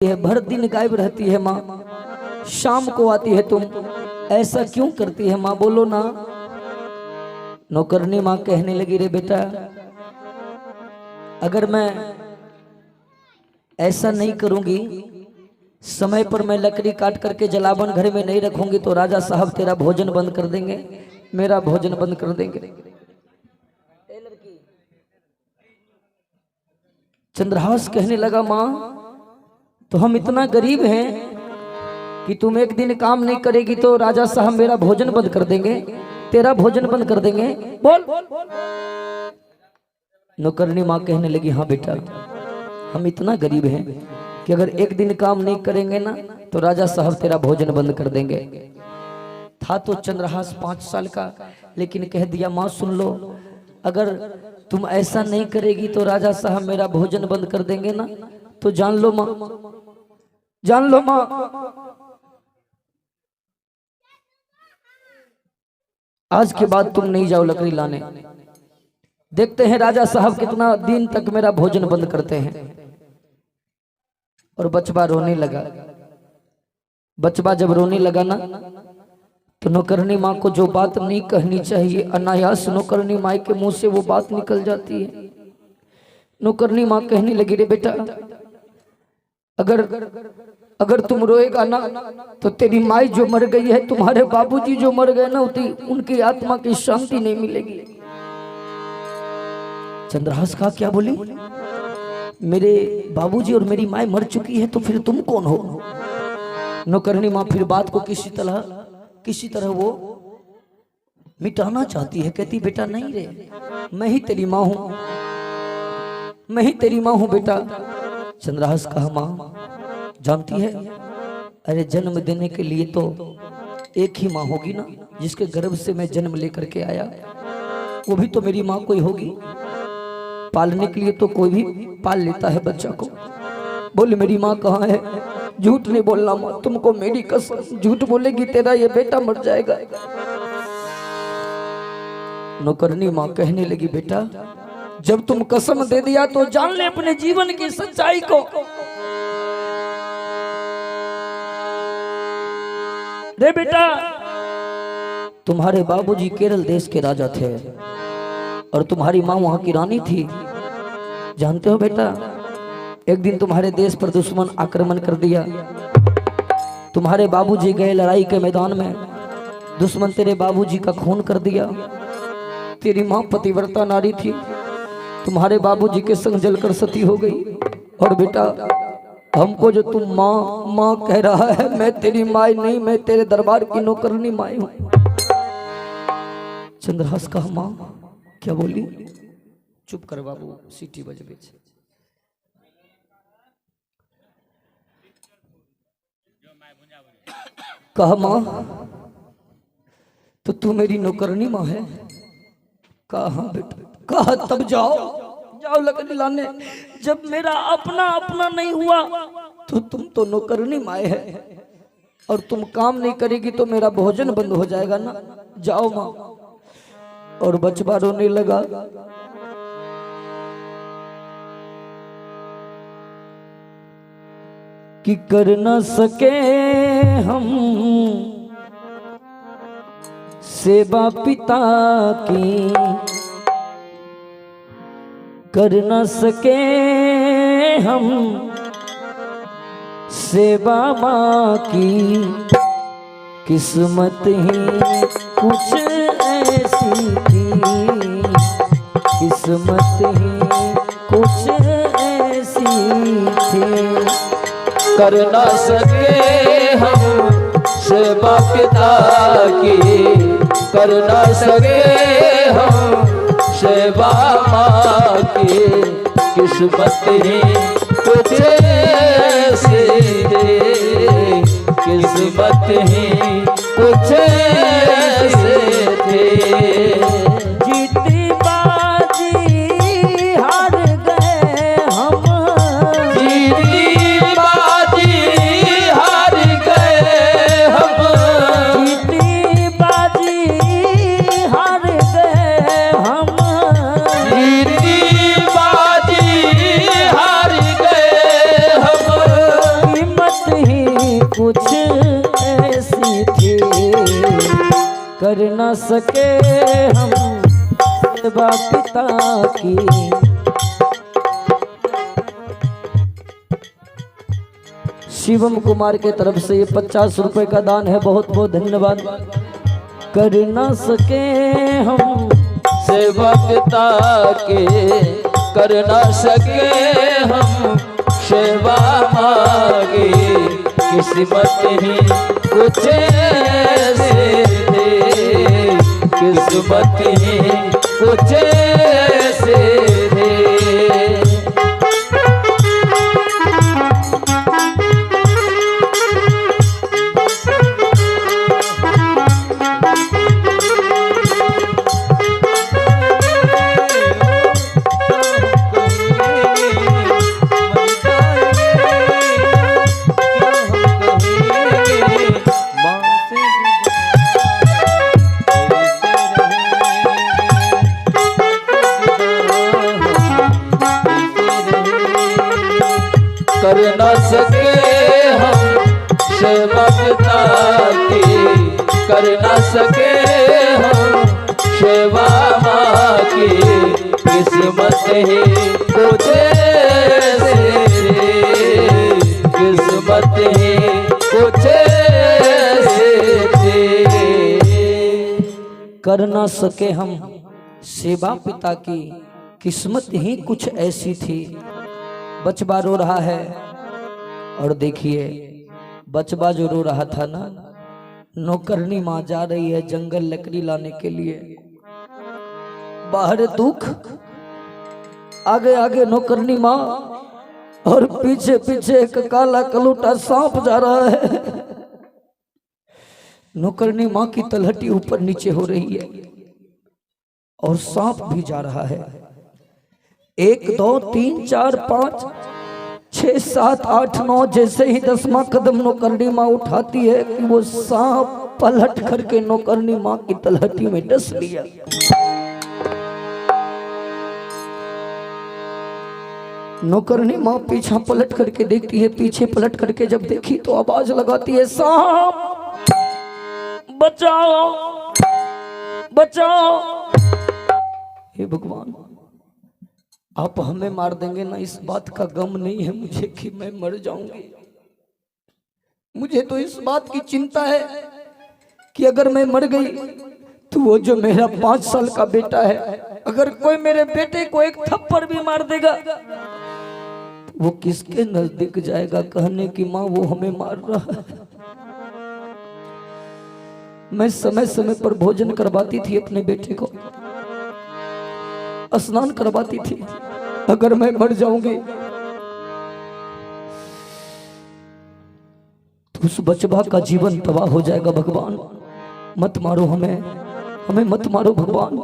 है, भर दिन गायब रहती है माँ, शाम को आती है तुम, ऐसा क्यों करती है माँ, बोलो ना। नौकरनी माँ कहने लगी, रे बेटा अगर मैं ऐसा नहीं करूंगी, समय पर मैं लकड़ी काट करके जलावन घर में नहीं रखूंगी तो राजा साहब तेरा भोजन बंद कर देंगे, मेरा भोजन बंद कर देंगे। चंद्रहास कहने लगा, माँ तो हम इतना गरीब हैं कि तुम एक दिन काम नहीं करेगी तो राजा साहब मेरा भोजन बंद कर देंगे, तेरा भोजन बंद कर देंगे, बोल। नौकरनी माँ कहने लगी, हाँ बेटा हम इतना गरीब हैं कि अगर एक दिन काम नहीं करेंगे ना तो राजा साहब तेरा भोजन बंद कर देंगे। था तो चंद्रहास 5 साल का, लेकिन कह दिया, माँ सुन लो, अगर तुम ऐसा नहीं करेगी तो राजा साहब मेरा भोजन बंद कर देंगे ना, तो जान लो माँ, जान लो माँ, आज के बाद तुम नहीं जाओ लकड़ी लाने। देखते हैं राजा साहब कितना दिन तक मेरा भोजन बंद करते हैं। और बचवा रोने लगा। बचवा जब रोने लगा ना तो नौकरनी माँ को जो बात नहीं कहनी चाहिए, अनायास नौकरनी माँ के मुंह से वो बात निकल जाती है। नौकरनी माँ कहने लगी, रे बेटा अगर तुम रोएगा ना तो तेरी माई जो मर गई है, तुम्हारे बाबूजी जो मर गए ना, उनकी आत्मा की शांति नहीं मिलेगी। चंद्रहास कहा, क्या बोली? मेरे बाबूजी और मेरी माई मर चुकी है तो फिर तुम कौन हो? नौकरनी माँ फिर बात को किसी तरह वो मिटाना चाहती है। कहती, बेटा नहीं रे, मैं ही तेरी माँ हूं, मैं ही तेरी माँ हूं बेटा। चंद्रहास कहा, माँ जानती है, अरे जन्म देने के लिए तो एक ही माँ होगी ना, जिसके गर्भ से मैं जन्म लेकर के आया, वो भी तो मेरी माँ कोई होगी। पालने के लिए तो कोई भी पाल लेता है बच्चा को। बोले, मेरी माँ कहाँ है? झूठ नहीं बोलना माँ, तुमको मेरी कसम, झूठ बोलेगी तेरा ये बेटा मर जाएगा। नौकरनी माँ कहने लगी, बेटा जब तुम कसम दे दिया तो जान ले अपने जीवन की सच्चाई को। रे बेटा तुम्हारे बाबूजी केरल देश के राजा थे और तुम्हारी माँ वहां की रानी थी। जानते हो बेटा, एक दिन तुम्हारे देश पर दुश्मन आक्रमण कर दिया। तुम्हारे बाबूजी गए लड़ाई के मैदान में, दुश्मन तेरे बाबूजी का खून कर दिया। तेरी माँ पतिव्रता नारी थी, तुम्हारे बाबूजी के संग जलकर सती हो गई। और बेटा हमको जो तुम माँ माँ कह रहा है, मैं तेरी माँ नहीं, मैं तेरे दरबार की नौकरनी माँ हूं। चंद्रहास कहा, माँ क्या बोली? चुप कर बाबू, सीटी बज बेच। कहा, माँ तो तू मेरी नौकरनी माँ है? कहा, हाँ बेटा। कहा, तब जाओ लकड़ी लाने। जब मेरा अपना नहीं हुआ तो तुम तो नौकरनी माँ है और तुम काम नहीं करेगी तो मेरा भोजन बंद हो जाएगा ना, जाओ माँ। और बचवा रोने लगा। कि कर न सके हम सेवा पिता की, कर न सके हम सेवा माँ की, किस्मत ही कुछ ऐसी थी, किस्मत ही कुछ ऐसी थी। कर ना सके हम सेवा पिता की, कर ना सके हम सेवा माँ की, किस्मत ही कुछ ऐसी थी, किस्मत ही कुछ ऐसे थे। जीती बाजी हार गए हम, जीती बाजी हार गए हम, जीती बाजी हार गए हम, जीती बाजी हार गए हम। कुछ ऐसी थी, कर न सके हम सेवा पिता की। शिवम कुमार के तरफ से ये 50 रुपए का दान है, बहुत बहुत धन्यवाद। कर न सके हम सेवा पिता के, कर न सके हम सेवा मांगे, किस्मत ही कुछ ऐसे थे, किस्मत ही कुछ ऐसे थे। कर न सके हम सेवा पिता की, कर न सके हम सेवा माँ की, किस्मत ही कुछ ऐसे थे, किस्मत ही कुछ ऐसे थे। कर न सके हम सेवा पिता की, किस्मत ही कुछ ऐसी थी। बचबा रो रहा है, और देखिए बचबा जो रो रहा था ना, नौकरनी माँ जा रही है जंगल लकड़ी लाने के लिए। बाहर दुख, आगे आगे नौकरनी माँ, और पीछे पीछे एक काला कलूटा सांप जा रहा है। नौकरनी माँ की तलहटी ऊपर नीचे हो रही है, और सांप भी जा रहा है। 1 2 3 4 5 6 7 8 9 जैसे ही 10वां कदम नौकरनी माँ उठाती है कि वो सांप पलट करके नौकरनी माँ की तलहटी में डस लिया। नौकरनी माँ पीछा पलट करके देखती है, पीछे पलट करके जब देखी तो आवाज लगाती है, सांप बचाओ बचाओ। हे भगवान, आप हमें मार देंगे ना, इस बात का गम नहीं है मुझे कि मैं मर जाऊंगी। मुझे तो इस बात की चिंता है कि अगर मैं मर गई तो वो जो मेरा 5 साल का बेटा है, अगर कोई मेरे बेटे को एक थप्पड़ भी मार देगा, वो किसके नजदीक जाएगा कहने की माँ वो हमें मार रहा है। मैं समय समय पर भोजन करवाती थी अपने बेटे को, स्नान करवाती थी। अगर मैं मर जाऊंगी तो उस बचवा का जीवन तबाह हो जाएगा। भगवान मत मारो हमें, हमें मत मारो भगवान।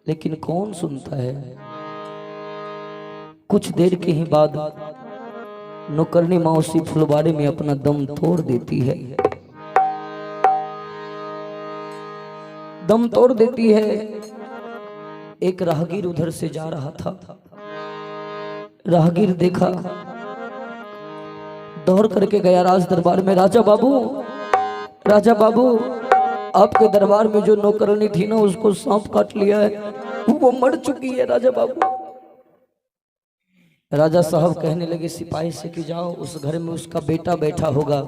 लेकिन कौन सुनता है। कुछ देर के ही बाद नौकरनी माँ उसी फुलवाड़े में अपना दम तोड़ देती है। दम तोड़ देती है। एक राहगीर उधर से जा रहा था। राहगीर देखा, दौड़ करके गया राज दरबार में। राजा बाबू, राजा बाबू, आपके दरबार में जो नौकरानी थी ना, उसको सांप काट लिया है, वो मर चुकी है राजा बाबू। राजा साहब कहने लगे सिपाही से कि जाओ उस घर में उसका बेटा बैठा होगा,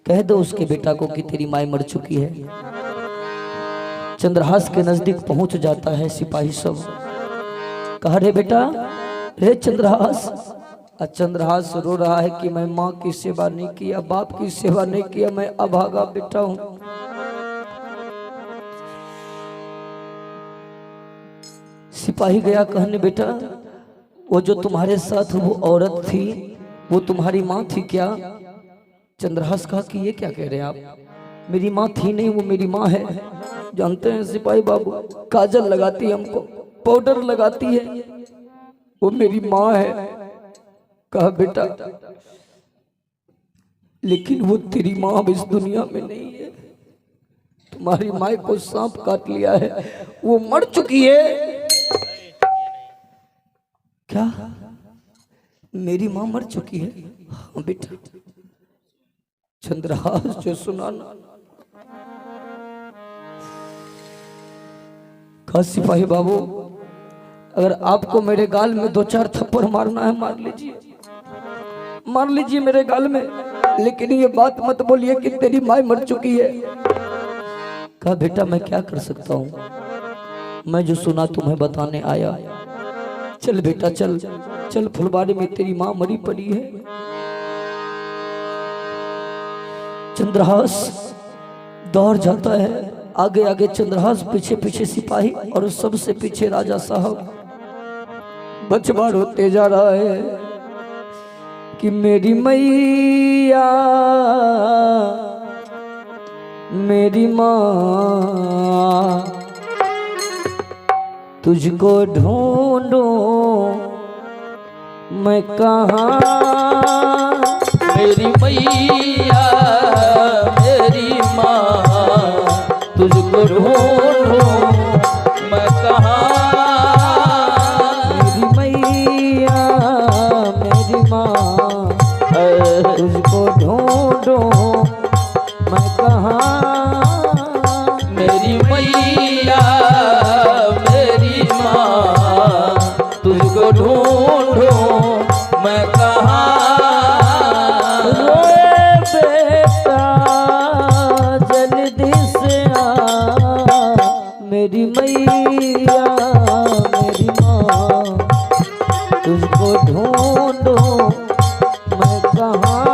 कह दो उसके बेटा को कि तेरी माँ मर चुकी है। चंद्रहास के नजदीक पहुंच जाता है सिपाही सब। कहा रे बेटा, रे चंद्रहास। चंद्रहास रो रहा है कि मैं माँ की सेवा नहीं किया, बाप की सेवा नहीं किया, मैं अभागा बेटा हूं। सिपाही गया कहने बेटा वो जो तुम्हारे साथ वो औरत थी वो तुम्हारी माँ थी क्या? चंद्रहास कहा कि ये क्या कह रहे हैं आप, मेरी माँ थी नहीं, वो मेरी माँ है। जानते हैं सिपाही बाबू, काजल लगाती है हमको, पाउडर लगाती है, वो मेरी माँ है। कहा बेटा लेकिन वो तेरी माँ अब इस दुनिया में नहीं है, तुम्हारी माँ को सांप काट लिया है, वो मर चुकी है। क्या मेरी माँ मर चुकी है? हाँ बेटा चंद्रहास जो सुनाना। कहा सिपाही बाबू, अगर आपको मेरे गाल में 2-4 थप्पड़ मारना है मार लीजिए मेरे गाल में, लेकिन ये बात मत बोलिए कि तेरी माँ मर चुकी है। कहा बेटा मैं क्या कर सकता हूँ, मैं जो सुना तुम्हें बताने आया। चल बेटा चल चल, फुलवारी में तेरी माँ मरी पड़ी है। चंद्रहास दौड़ जाता है, आगे आगे चंद्रहास, पीछे पीछे सिपाही और सबसे पीछे राजा साहब। बचवा रोते जा रहा है कि मेरी मैया मेरी माँ तुझको ढूंढूं मैं कहाँ। मेरी मैया मेरी माँ तुझको ढूंढूं मैं कहाँ। मेरी मैया मेरी माँ तुझको ढूंढूं मैं कहाँ। मेरी मैया मेरी माँ तुझको ढूंढूं मैं कहाँ। जल्दी से आ मेरी मैया मेरी माँ तुझको ढूंढो मैं कहाँ।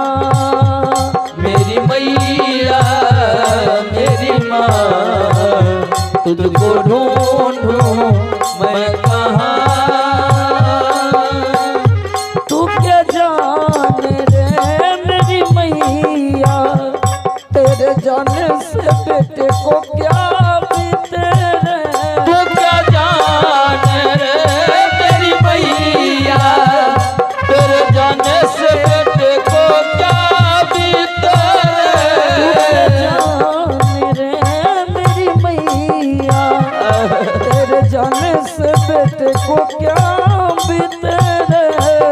मेरी मैया मेरी माँ तुझको ढूंढूं मैं कहाँ। तू क्या जाने रे मेरी मैया, तेरे जाने से बेटे को क्या बीते रे। तू क्या जाने रे मेरी मैया, तेरे जाने से बेटे को क्या बीते रे। मेरी मैया तेरे जाने से बेटे को क्या बीते रे।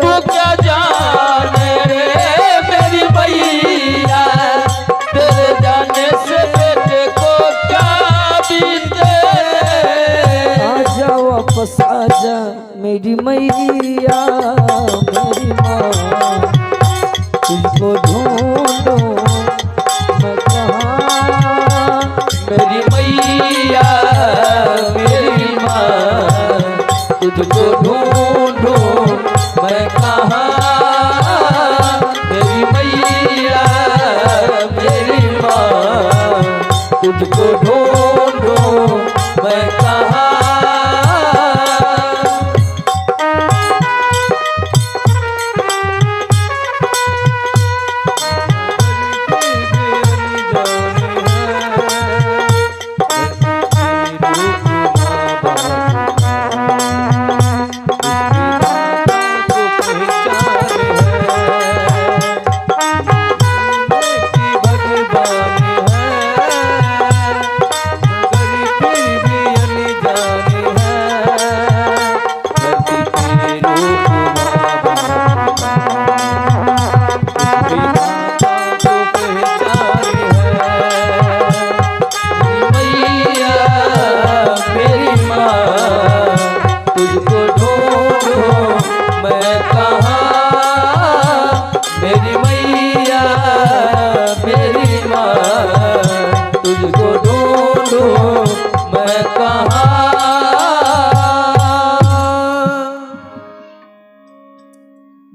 तू क्या जाने रे मेरी मैया, तेरे जाने से बेटे को क्या बीते। आजा वापस आजा मेरी मैया मेरी माँ तुझको ढूंढो मैं कहाँ। मेरी मैया मेरी माँ तुझको ढूंढूं मैं कहाँ। मेरी मैया मेरी माँ तुझको ढूंढूं मैं कहाँ।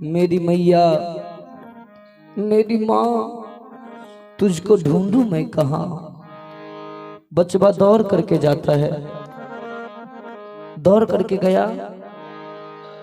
मेरी मैया मेरी माँ तुझको ढूंढूं मैं कहाँ। बचवा दौड़ करके जाता है, दौड़ करके गया